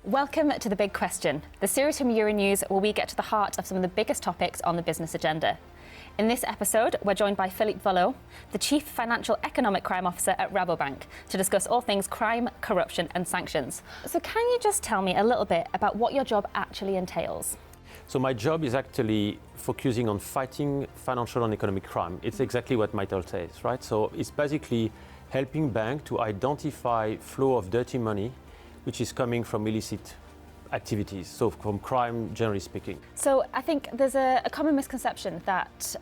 Welcome to The Big Question, the series from Euronews where we get to the heart of some of the biggest topics on the business agenda. In this episode, we're joined by Philippe Vollot, the Chief Financial Economic Crime Officer at Rabobank, to discuss all things crime, corruption and sanctions. So can you just tell me a little bit about what your job actually entails? So my job is actually focusing on fighting financial and economic crime. It's exactly what my title says, right? So it's basically helping banks to identify flow of dirty money which is coming from illicit activities, so from crime, generally speaking. So I think there's a common misconception that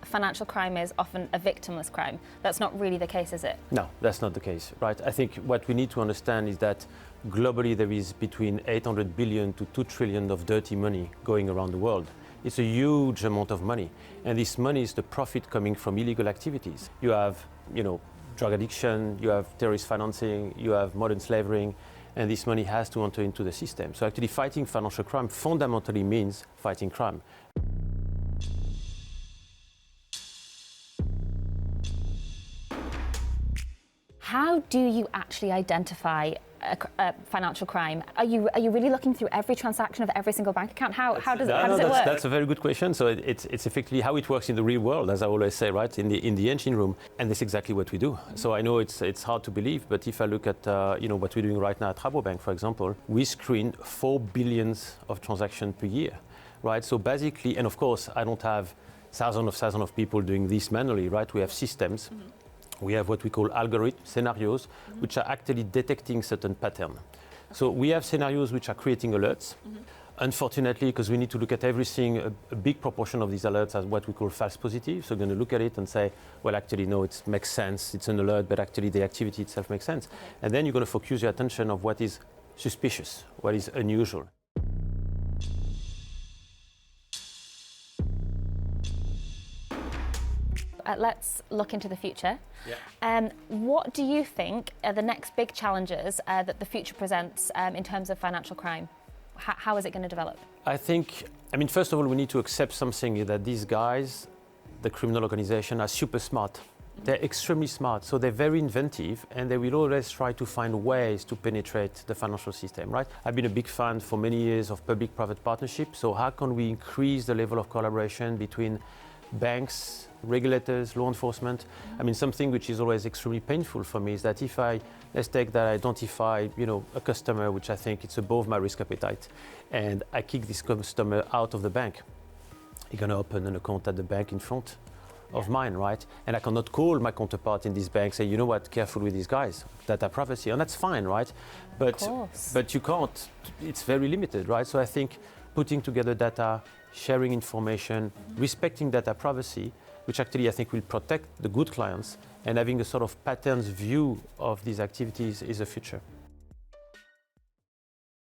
financial crime is often a victimless crime. That's not really the case, is it? No, that's not the case, right? I think what we need to understand is that globally there is between 800 billion to 2 trillion of dirty money going around the world. It's a huge amount of money, and this money is the profit coming from illegal activities. You have, drug addiction, you have terrorist financing, you have modern slavery, and this money has to enter into the system. So actually fighting financial crime fundamentally means fighting crime. How do you actually identify a financial crime? Are you really looking through every transaction of every single bank account? How does it work? That's a very good question. So it's effectively how it works in the real world, as I always say, right, in the engine room, and that's exactly what we do. So I know it's hard to believe, but if I look at what we're doing right now at Rabobank, for example, we screen 4 billion of transactions per year, right? So basically, and of course, I don't have thousands of people doing this manually, right? We have systems. Mm-hmm. We have what we call algorithm scenarios, which are actually detecting certain patterns. So we have scenarios which are creating alerts. Mm-hmm. Unfortunately, because we need to look at everything, a big proportion of these alerts are what we call false positives. So we're going to look at it and say, well, actually, no, it makes sense. It's an alert, but actually the activity itself makes sense. Okay. And then you're going to focus your attention on what is suspicious, what is unusual. Let's look into the future. Yeah. What do you think are the next big challenges that the future presents in terms of financial crime? How is it going to develop? I think, first of all, we need to accept something, that these guys, the criminal organization, are super smart. Mm-hmm. They're extremely smart, so they're very inventive, and they will always try to find ways to penetrate the financial system, right? I've been a big fan for many years of public-private partnership, so how can we increase the level of collaboration between banks, regulators, law enforcement? Mm-hmm. Something which is always extremely painful for me is that if let's take that I identify, a customer which I think it's above my risk appetite, and I kick this customer out of the bank, you're going to open an account at the bank in front of mine, right? And I cannot call my counterpart in this bank, say, you know what, careful with these guys, data privacy, and that's fine, right? But you can't, it's very limited, right? So I think putting together data, sharing information, respecting data privacy, which actually I think will protect the good clients, and having a sort of patterns view of these activities is the future.